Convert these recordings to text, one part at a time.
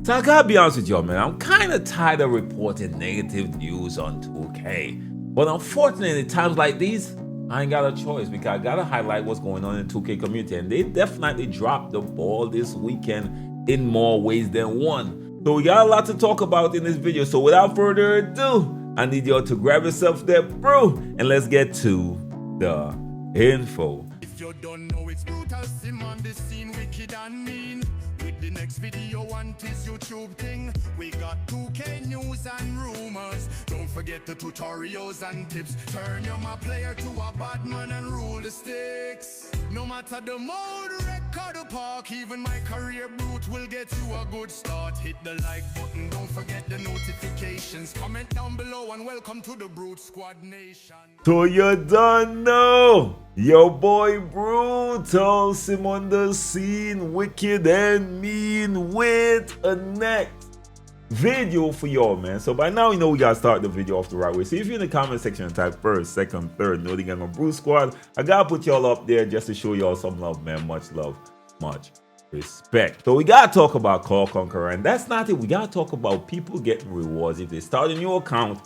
So I gotta be honest with y'all, man, I'm kind of tired of reporting negative news on 2K. But unfortunately, times like these, I ain't got a choice because I gotta highlight what's going on in the 2K community. And they definitely dropped the ball this weekend in more ways than one. So we got a lot to talk about in this video. So without further ado, I need y'all to grab yourself that brew and let's get to the info. If you don't know, it's brutal sim on the scene, wicked and mean. With the next video on this YouTube thing, we got 2K news and rumors. Don't forget the tutorials and tips. Turn your my player to a bad man and rule the sticks. No matter the mode, record the park, even my career brute will get you a good start. Hit the like button, don't forget the notifications. Comment down below and welcome to the Brute Squad Nation. So you don't know, your boy Brutal Sim on the scene, wicked and mean, with a next video for y'all, man. So by now you know we gotta start the video off the right way. See if you're in the comment section and type first, second, third, know the gang on Brute Squad. I gotta put y'all up there just to show y'all some love, man. Much love, much respect. So we gotta talk about Call Conqueror, and that's not it. We gotta talk about people getting rewards if they start a new account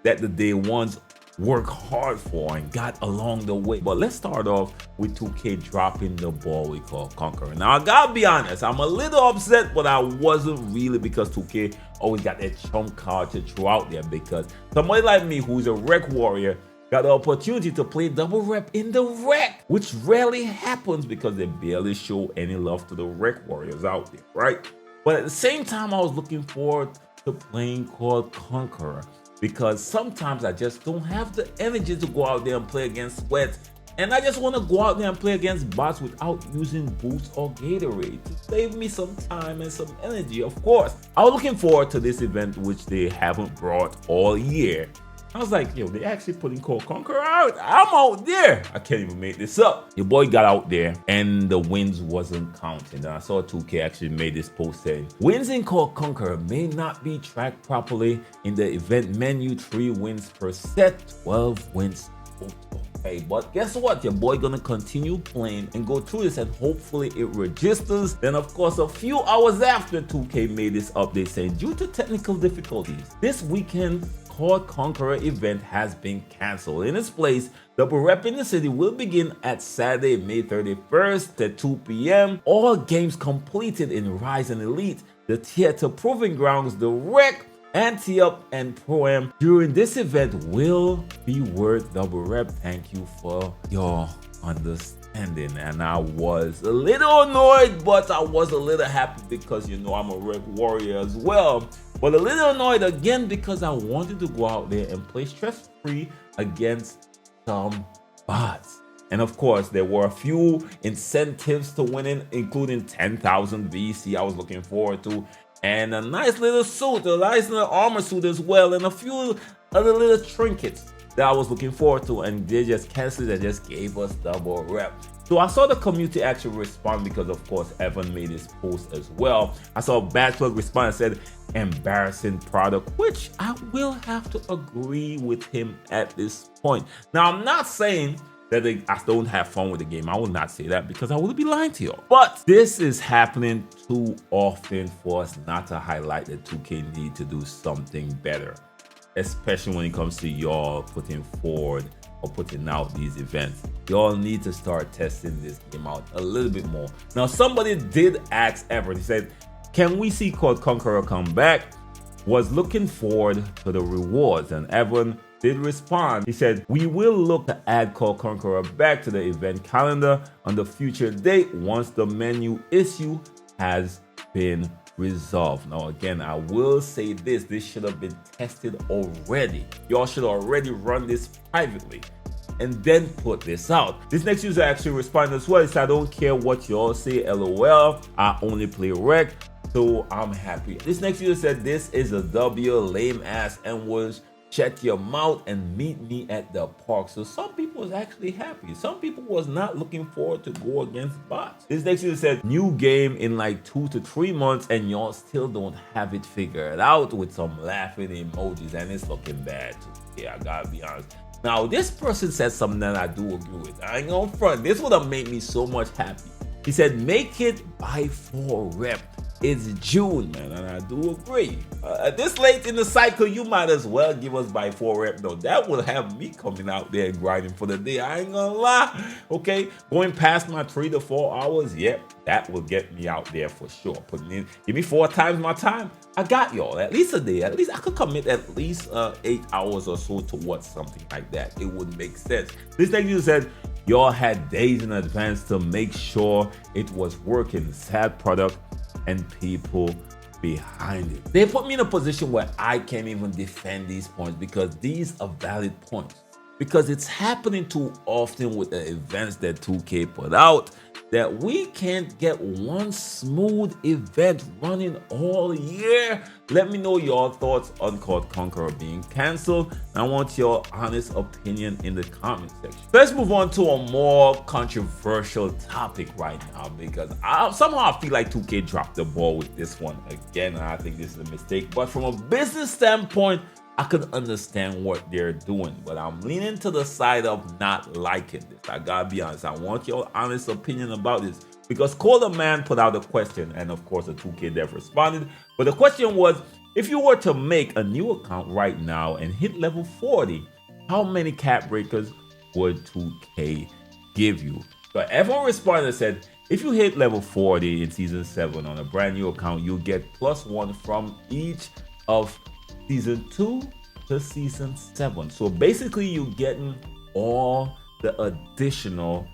that the day ones work hard for and got along the way. But let's start off with 2K dropping the ball we call Conqueror. Now I gotta be honest, I'm a little upset, but I wasn't really, because 2K always got that trump card to throw out there, because somebody like me who's a rec warrior got the opportunity to play double rep in the rec, which rarely happens because they barely show any love to the rec warriors out there, right? But at the same time, I was looking forward to playing called Conqueror, because sometimes I just don't have the energy to go out there and play against sweats, and I just want to go out there and play against bots without using boots or Gatorade to save me some time and some energy. Of course, I was looking forward to this event, which they haven't brought all year. I was like, yo, they actually putting Call Conqueror out. I'm out there. I can't even make this up. Your boy got out there and the wins wasn't counting. And I saw 2K actually made this post saying, wins in Call Conqueror may not be tracked properly in the event menu. 3 wins per set, 12 wins total. Okay, but guess what? Your boy gonna continue playing and go through this, and hopefully it registers. Then of course, a few hours after 2K made this update saying, due to technical difficulties, this weekend Call Conqueror event has been cancelled. In its place, double rep in the city will begin at Saturday, May 31st at 2 p.m. All games completed in Rise and Elite, the Theater Proving Grounds, the Rec, Anti-Up, and Pro-Am during this event will be worth double rep. Thank you for your understanding. And I was a little annoyed, but I was a little happy because, you know, I'm a rec warrior as well. But a little annoyed again because I wanted to go out there and play stress-free against some bots. And of course, there were a few incentives to winning, including 10,000 VC I was looking forward to, and a nice little suit, a nice little armor suit as well, and a few other little trinkets that I was looking forward to, and they just canceled and just gave us double rep. So I saw the community actually respond, because of course Evan made his post as well. I saw Backlash respond and said, embarrassing product, which I will have to agree with him at this point. Now I'm not saying that I don't have fun with the game. I will not say that, because I would be lying to y'all. But this is happening too often for us not to highlight that 2K need to do something better, especially when it comes to y'all putting forward or putting out these events. Y'all need to start testing this game out a little bit more. Now, somebody did ask Evan, he said, can we see Call Conqueror come back? Was looking forward to the rewards, and Evan did respond. He said, we will look to add Call Conqueror back to the event calendar on the future date once the menu issue has been resolved. Now again, I will say this should have been tested already. Y'all should already run this privately and then put this out. This next user actually responded as well. He said, I don't care what y'all say, LOL, I only play rec, so I'm happy. This next user said, this is a W, lame ass N-words, check your mouth and meet me at the park. So some people was actually happy. Some people was not looking forward to go against bots. This next user said, new game in like 2 to 3 months and y'all still don't have it figured out, with some laughing emojis, and it's looking bad too. Yeah, I gotta be honest. Now this person said something that I do agree with. I ain't gonna front. This would have made me so much happy. He said, make it by 4 rep. it's June, man, and I do agree. This late in the cycle, you might as well give us by 4 rep. No, that will have me coming out there and grinding for the day. I ain't gonna lie. Okay, going past my 3 to 4 hours, yep, that will get me out there for sure. Putting in, give me 4 times my time. I got y'all. At least a day. At least I could commit at least 8 hours or so towards something like that. It would make sense. This thing you said, y'all had days in advance to make sure it was working. Sad product and people behind it. They put me in a position where I can't even defend these points because these are valid points. Because it's happening too often with the events that 2K put out that we can't get one smooth event running all year. Let me know your thoughts on Court Conqueror being canceled. I want your honest opinion in the comment section. Let's move on to a more controversial topic right now because somehow I feel like 2K dropped the ball with this one again, and I think this is a mistake. But from a business standpoint, I could understand what they're doing, but I'm leaning to the side of not liking this. I gotta be honest. I want your honest opinion about this because Cole the Man put out a question, and of course the 2K dev responded. But the question was, if you were to make a new account right now and hit level 40, how many cap breakers would 2K give you? So everyone responded and said, if you hit level 40 in season 7 on a brand new account, you'll get +1 from each of season 2 to season 7. So basically you're getting all the additional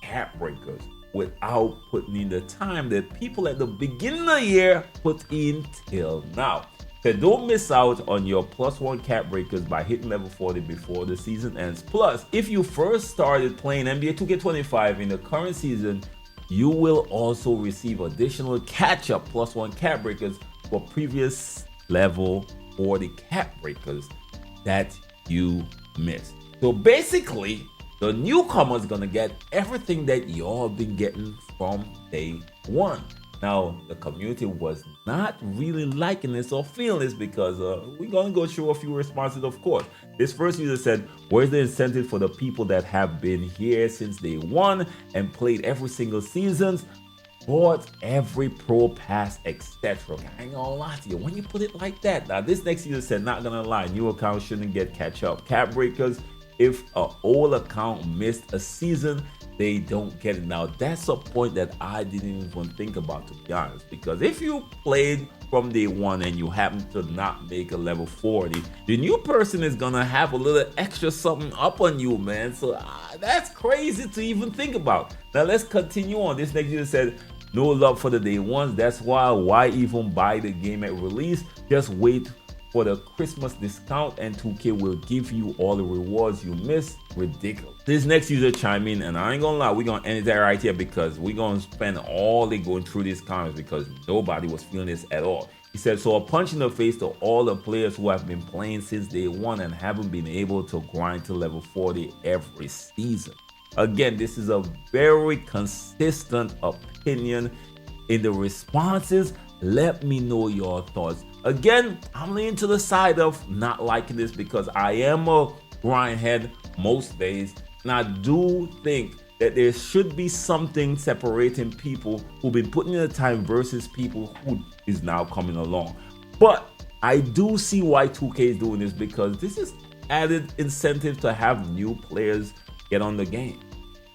cap breakers without putting in the time that people at the beginning of the year put in till now. So don't miss out on your +1 cap breakers by hitting level 40 before the season ends. Plus, if you first started playing NBA 2K25 in the current season, you will also receive additional catch-up +1 cap breakers for previous level 40 cap breakers that you missed. So basically, the newcomer's gonna get everything that y'all been getting from day one. Now, the community was not really liking this or feeling this because we're gonna go through a few responses, of course. This first user said, where's the incentive for the people that have been here since day one and played every single season, bought every pro pass, etc. I ain't gonna lie to you, when you put it like that. Now this next user said, not gonna lie, new accounts shouldn't get catch up cap breakers. If an old account missed a season, they don't get it. Now that's a point that I didn't even think about, to be honest, because if you played from day one and you happen to not make a level 40, the new person is gonna have a little extra something up on you, man. So that's crazy to even think about. Now let's continue on. This next user said, no love for the day ones. That's why even buy the game at release? Just wait for the Christmas discount and 2K will give you all the rewards you missed. Ridiculous. This next user chime in, and I ain't gonna lie, we're gonna end it right here because we're gonna spend all day going through these comments because nobody was feeling this at all. He said, so a punch in the face to all the players who have been playing since day one and haven't been able to grind to level 40 every season. Again, this is a very consistent opinion in the responses. Let me know your thoughts. Again, I'm leaning to the side of not liking this because I am a grindhead most days, and I do think that there should be something separating people who've been putting in the time versus people who is now coming along. But I do see why 2K is doing this because this is added incentive to have new players get on the game.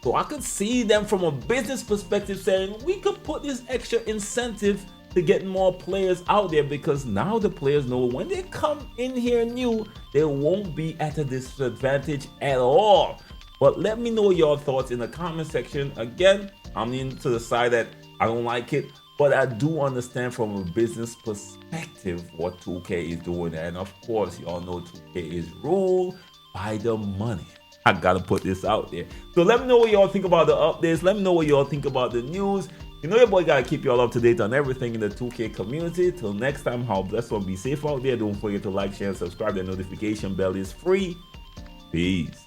So I could see them from a business perspective saying we could put this extra incentive to get more players out there because now the players know when they come in here new, they won't be at a disadvantage at all. But let me know your thoughts in the comment section. Again, I'm leaning to the side that I don't like it, but I do understand from a business perspective what 2K is doing. And of course, y'all know 2K is ruled by the money. I gotta put this out there. So let me know what y'all think about the updates. Let me know what y'all think about the news. You know your boy gotta keep y'all up to date on everything in the 2K community. Till next time, how blessed one, be safe out there. Don't forget to like, share, and subscribe. The notification bell is free. Peace.